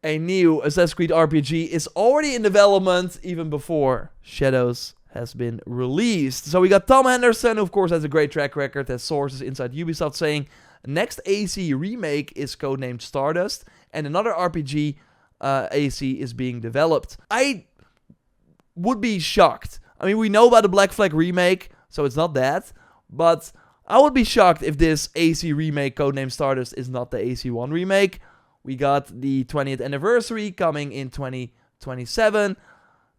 a new Assassin's Creed RPG is already in development even before Shadows has been released. So we got Tom Henderson, who of course has a great track record, has sources inside Ubisoft saying next AC remake is codenamed Stardust, and another RPG AC is being developed. I would be shocked. I mean, we know about the Black Flag remake, so it's not that, but I would be shocked if this AC remake codenamed Stardust is not the AC1 remake. We got the 20th anniversary coming in 2027.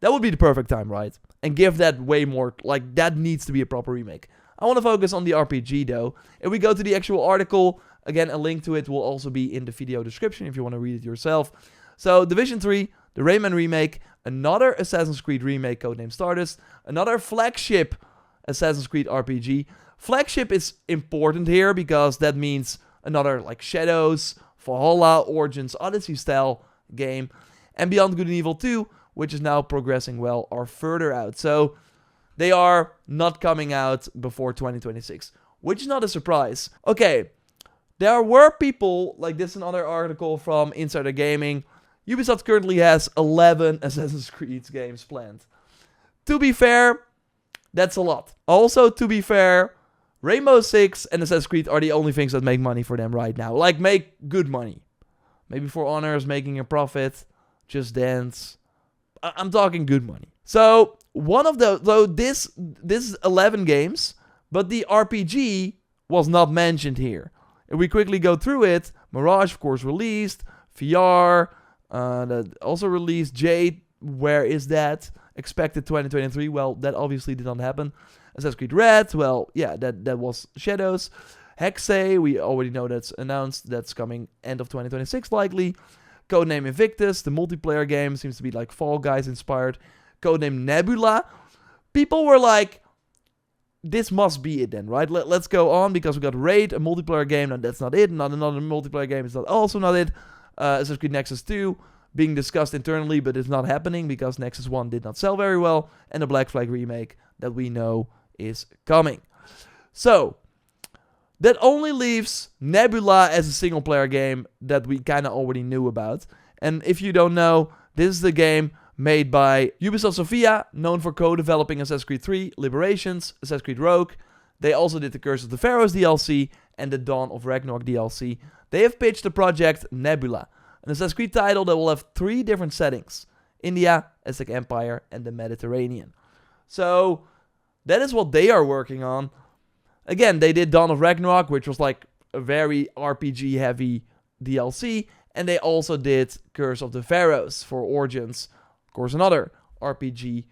That would be the perfect time, right? And give that way more, like, that needs to be a proper remake. I want to focus on the RPG, though. If we go to the actual article, again, a link to it will also be in the video description if you want to read it yourself. So, Division 3, the Rayman remake, another Assassin's Creed remake codenamed Stardust, another flagship Assassin's Creed RPG. Flagship is important here because that means another, like, Shadows, Valhalla, Origins, Odyssey style game, and Beyond Good and Evil 2, which is now progressing well, are further out. So they are not coming out before 2026, which is not a surprise. Okay, there were people, like this another article from Insider Gaming, Ubisoft currently has 11 Assassin's Creed games planned. To be fair, that's a lot. Also, to be fair, Rainbow Six and Assassin's Creed are the only things that make money for them right now. Like, make good money. Maybe For Honor is making a profit. Just Dance. I'm talking good money. So, one of the... Though this is 11 games, but the RPG was not mentioned here. If we quickly go through it, Mirage, of course, released. VR, that also released. Jade, where is that? Expected 2023. Well, that obviously did not happen. Assassin's Creed Red, well, yeah, that was Shadows. Hexe, we already know that's announced. That's coming end of 2026, likely. Codename Invictus, the multiplayer game, seems to be like Fall Guys inspired. Codename Nebula. People were like, this must be it then, right? Let's go on, because we got Raid, a multiplayer game. No, that's not it. Not another multiplayer game is also not it. Assassin's Creed Nexus 2 being discussed internally, but it's not happening because Nexus 1 did not sell very well. And the Black Flag remake that we know is coming. So, that only leaves Nebula as a single player game that we kind of already knew about. And if you don't know, this is the game made by Ubisoft Sofia, known for co-developing Assassin's Creed 3, Liberations, Assassin's Creed Rogue. They also did the Curse of the Pharaohs DLC and the Dawn of Ragnarok DLC. They have pitched the project Nebula, an Assassin's Creed title that will have 3 different settings: India, Aztec Empire, and the Mediterranean. So, that is what they are working on. Again, they did Dawn of Ragnarok, which was like a very RPG-heavy DLC. And they also did Curse of the Pharaohs for Origins. Of course, another RPG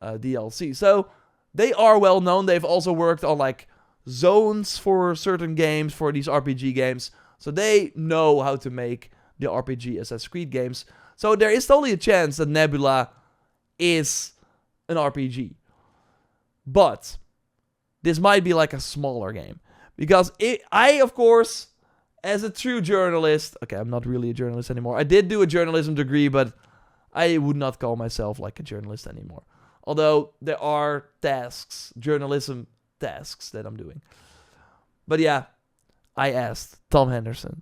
DLC. So, they are well known. They've also worked on like zones for certain games, for these RPG games. So, they know how to make the RPG Assassin's Creed games. So, there is totally a chance that Nebula is an RPG. But this might be like a smaller game. Because I, of course, as a true journalist... Okay, I'm not really a journalist anymore. I did do a journalism degree, but I would not call myself like a journalist anymore. Although there are tasks, journalism tasks that I'm doing. But yeah, I asked Tom Henderson.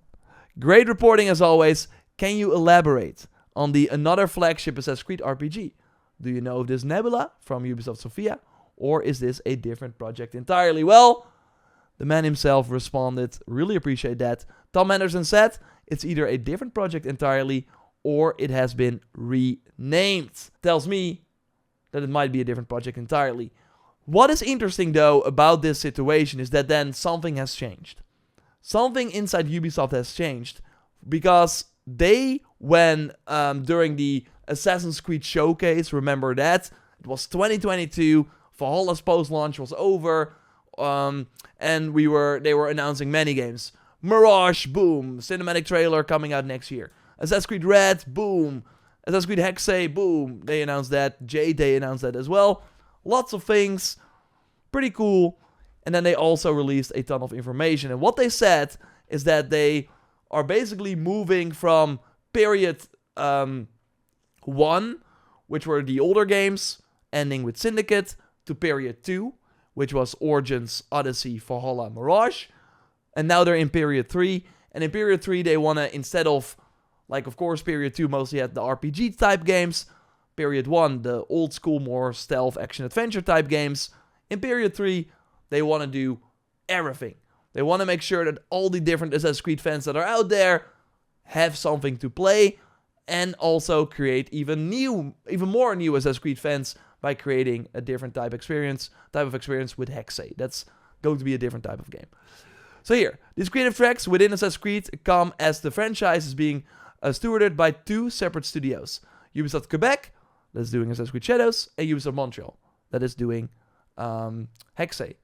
Great reporting as always. Can you elaborate on the another flagship Assassin's Creed RPG? Do you know if this Nebula from Ubisoft Sofia? Or is this a different project entirely? Well, the man himself responded, really appreciate that. Tom Henderson said, it's either a different project entirely or it has been renamed. Tells me that it might be a different project entirely. What is interesting though about this situation is that then something has changed. Something inside Ubisoft has changed because they, when during the Assassin's Creed showcase, remember that? It was 2022, Valhalla's post-launch was over, and they were announcing many games. Mirage, boom. Cinematic trailer coming out next year. Assassin's Creed Red, boom. Assassin's Creed Hexe, boom. They announced that. Jade, they announced that as well. Lots of things. Pretty cool. And then they also released a ton of information. And what they said is that they are basically moving from period 1, which were the older games, ending with Syndicate, to period 2, which was Origins, Odyssey, Valhalla, Mirage. And now they're in period 3. And in period 3, they want to, instead of Like, of course, Period 2 mostly had the RPG type games. Period 1, the old school, more stealth, action-adventure type games. In Period 3, they want to do everything. They want to make sure that all the different Assassin's Creed fans that are out there have something to play, and also create even more new Assassin's Creed fans by creating a different type of experience with Hexay. That's going to be a different type of game. So here, these creative tracks within Assassin's Creed come as the franchise is being stewarded by two separate studios. Ubisoft Quebec, that's doing Assassin's Creed Shadows, and Ubisoft Montreal, that is doing Hexay.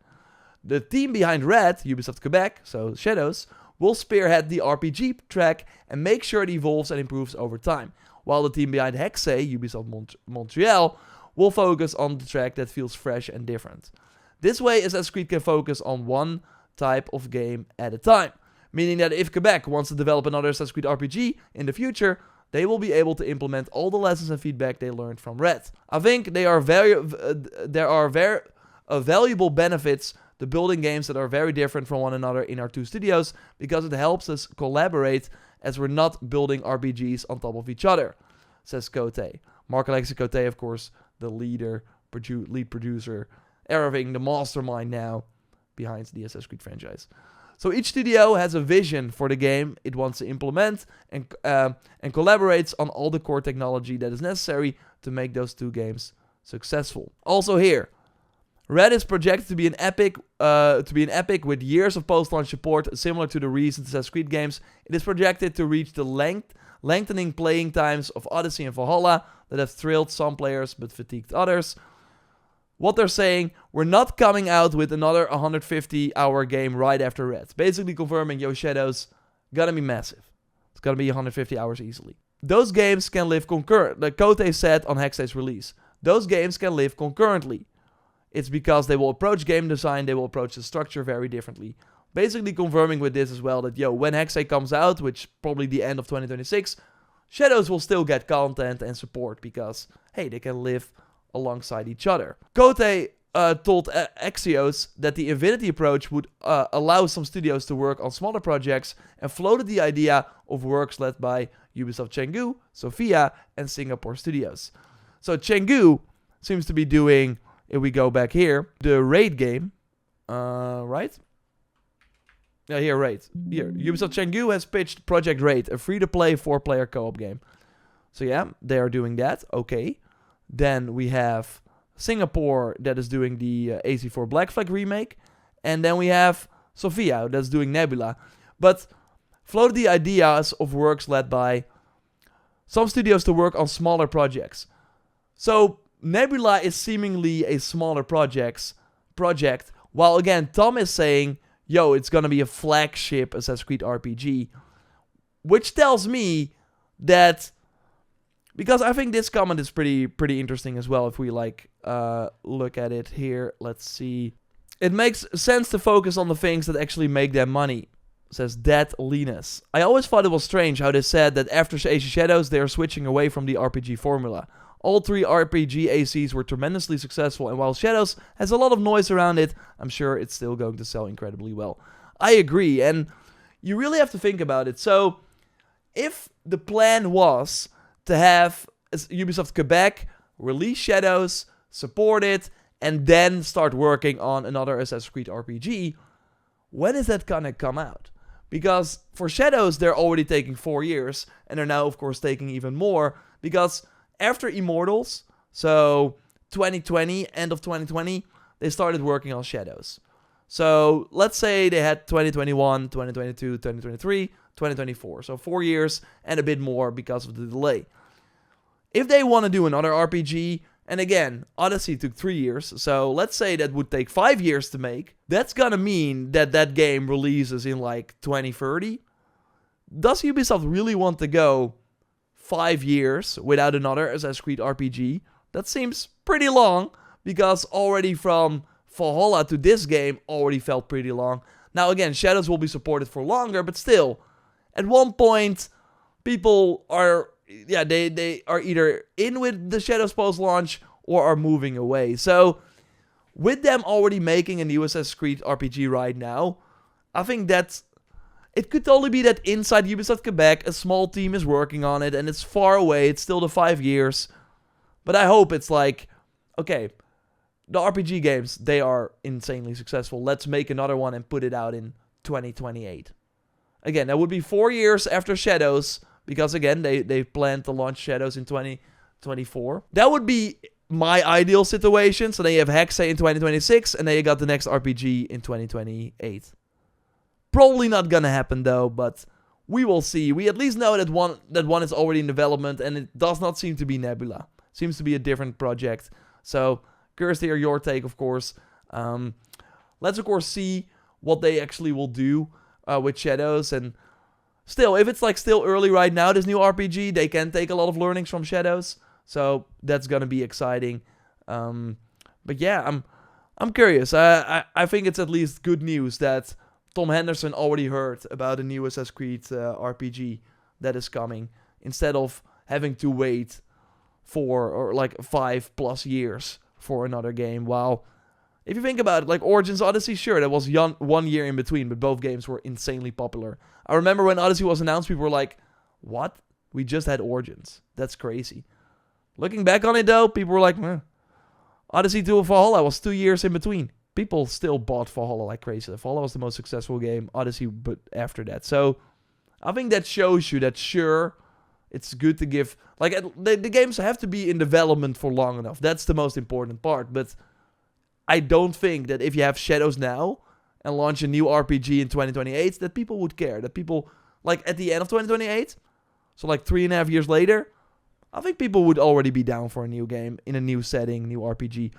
The team behind Red, Ubisoft Quebec, so Shadows, will spearhead the RPG track and make sure it evolves and improves over time, while the team behind Hexay, Ubisoft Montreal, will focus on the track that feels fresh and different. This way, Assassin's Creed can focus on one type of game at a time, meaning that if Quebec wants to develop another Assassin's Creed RPG in the future, they will be able to implement all the lessons and feedback they learned from Red. I think there are valuable benefits to building games that are very different from one another in our two studios, because it helps us collaborate as we're not building RPGs on top of each other, says Cote. Marc-Alexis Cote, of course, the lead producer, everything, the mastermind now behind the Assassin's Creed franchise. So each studio has a vision for the game it wants to implement and collaborates on all the core technology that is necessary to make those two games successful. Also here, Red is projected to be an epic with years of post-launch support, similar to the recent Assassin's Creed games. It is projected to reach the lengthening playing times of Odyssey and Valhalla that have thrilled some players but fatigued others. What they're saying, we're not coming out with another 150-hour game right after Red. Basically confirming, Shadows, gonna be massive. It's gonna be 150 hours easily. Those games can live concurrent. Like Cote said on Hexay's release, those games can live concurrently. It's because they will approach game design, they will approach the structure very differently. Basically confirming with this as well that, when Hexay comes out, which probably the end of 2026, Shadows will still get content and support because, hey, they can live alongside each other. Cote told Axios that the Infinity approach would allow some studios to work on smaller projects, and floated the idea of works led by Ubisoft Chengdu, Sofia, and Singapore studios. So Chengdu seems to be doing, if we go back here, the Raid game, right? Yeah, here, Raid. Here, Ubisoft Chengdu has pitched Project Raid, a free-to-play 4-player co-op game. So yeah, they are doing that, okay. Then we have Singapore that is doing the AC4 Black Flag remake. And then we have Sofia that's doing Nebula. But floated the ideas of works led by some studios to work on smaller projects. So Nebula is seemingly a smaller project, while again Tom is saying, it's gonna be a flagship Assassin's Creed RPG, which tells me that, because I think this comment is pretty interesting as well. If we look at it here, let's see. It makes sense to focus on the things that actually make them money, says Dat Linus. I always thought it was strange how they said that after AC Shadows they are switching away from the RPG formula. All three RPG ACs were tremendously successful, and while Shadows has a lot of noise around it, I'm sure it's still going to sell incredibly well. I agree, and you really have to think about it. So, if the plan was to have Ubisoft Quebec release Shadows, support it, and then start working on another Assassin's Creed RPG, when is that gonna come out? Because for Shadows, they're already taking 4 years, and they're now, of course, taking even more, because after Immortals, so 2020, end of 2020, they started working on Shadows. So let's say they had 2021, 2022, 2023, 2024. So 4 years and a bit more because of the delay. If they want to do another RPG, and again, Odyssey took 3 years, so let's say that would take 5 years to make, that's gonna mean that that game releases in 2030. Does Ubisoft really want to go 5 years without another Assassin's Creed RPG? That seems pretty long, because already from Valhalla to this game already felt pretty long. Now again, Shadows will be supported for longer, but still, at one point, people are, they are either in with the Shadows post-launch or are moving away. So, with them already making a new Assassin's Creed RPG right now, I think that It could totally be that inside Ubisoft Quebec, a small team is working on it, and it's far away, it's still the 5 years. But I hope it's like, okay, the RPG games, they are insanely successful. Let's make another one and put it out in 2028. Again, that would be 4 years after Shadows, because again, they plan to launch Shadows in 2024. That would be my ideal situation. So then you have Hexe in 2026, and then you got the next RPG in 2028. Probably not gonna happen though, but we will see. We at least know that one is already in development, and it does not seem to be Nebula. Seems to be a different project. So, curious to hear your take, of course. Let's of course see what they actually will do with Shadows, and still, if it's like still early right now, this new RPG, they can take a lot of learnings from Shadows. So that's gonna be exciting. But yeah, I'm curious. I think it's at least good news that Tom Henderson already heard about a new Assassin's Creed RPG that is coming, instead of having to wait for like 5+ years for another game. While if you think about it, like Origins Odyssey, sure, that was 1 year in between, but both games were insanely popular. I remember when Odyssey was announced, people were like, what? We just had Origins. That's crazy. Looking back on it though, people were like, Odyssey 2 and Valhalla was 2 years in between. People still bought Valhalla like crazy. Valhalla was the most successful game, Odyssey, but after that. So, I think that shows you that, sure, it's good to give... Like, the games have to be in development for long enough. That's the most important part. But I don't think that if you have Shadows now and launch a new RPG in 2028, that people would care. That people, like, at the end of 2028, so like 3.5 years later, I think people would already be down for a new game in a new setting, new RPG.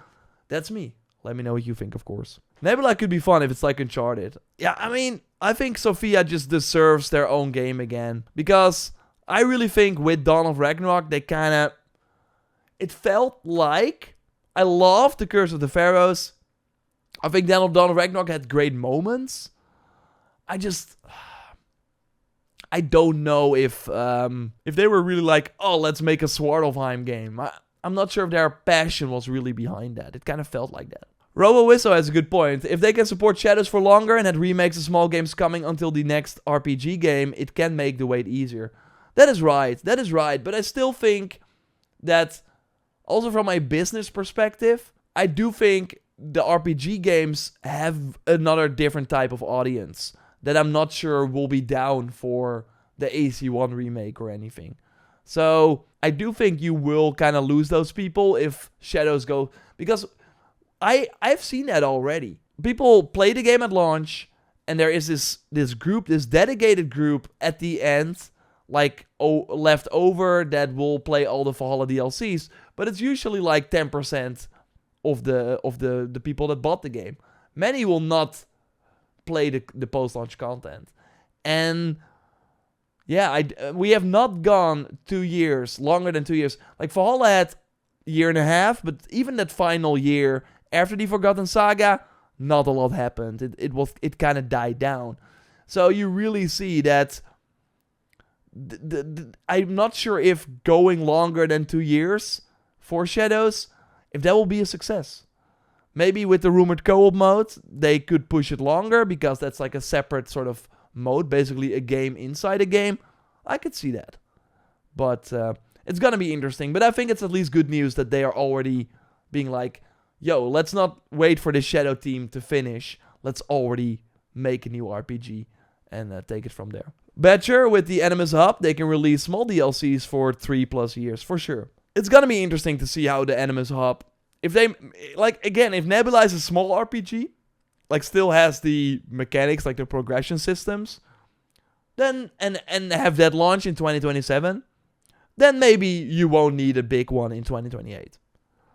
That's me. Let me know what you think, of course. Nebula could be fun if it's like Uncharted. Yeah, I mean, I think Sophia just deserves their own game again. Because I really think with Dawn of Ragnarok, they kind of... It felt like... I loved The Curse of the Pharaohs. I think Dawn of Ragnarok had great moments. I don't know if they were really like, oh, let's make a Svartalfheim game. I'm not sure if their passion was really behind that. It kind of felt like that. RoboWhistle has a good point. If they can support Shadows for longer and had remakes of small games coming until the next RPG game, it can make the wait easier. That is right. That is right. But I still think that, also from my business perspective, I do think the RPG games have another different type of audience that I'm not sure will be down for the AC1 remake or anything. So I do think you will kind of lose those people if Shadows go... Because I've seen that already. People play the game at launch, and there is this group, this dedicated group at the end, like left over, that will play all the Valhalla DLCs. But it's usually like 10% of the people that bought the game. Many will not play the post-launch content. And yeah, we have not gone 2 years, longer than 2 years. Like Valhalla had a year and a half, but even that final year after the Forgotten Saga, not a lot happened. It kind of died down. So you really see that I'm not sure if going longer than 2 years for Shadows, if that will be a success. Maybe with the rumored co-op mode, they could push it longer, because that's like a separate sort of mode, basically a game inside a game. I could see that. But it's going to be interesting. But I think it's at least good news that they are already being like, yo, let's not wait for the Shadow team to finish. Let's already make a new RPG and take it from there. Betcher, with the Animus hub, they can release small DLCs for 3+ years, for sure. It's going to be interesting to see how the Animus hub... If they, like, again, if Nebula is a small RPG, like, still has the mechanics, like the progression systems, then, and have that launch in 2027, then maybe you won't need a big one in 2028.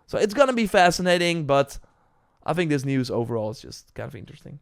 So it's gonna be fascinating, but I think this news overall is just kind of interesting.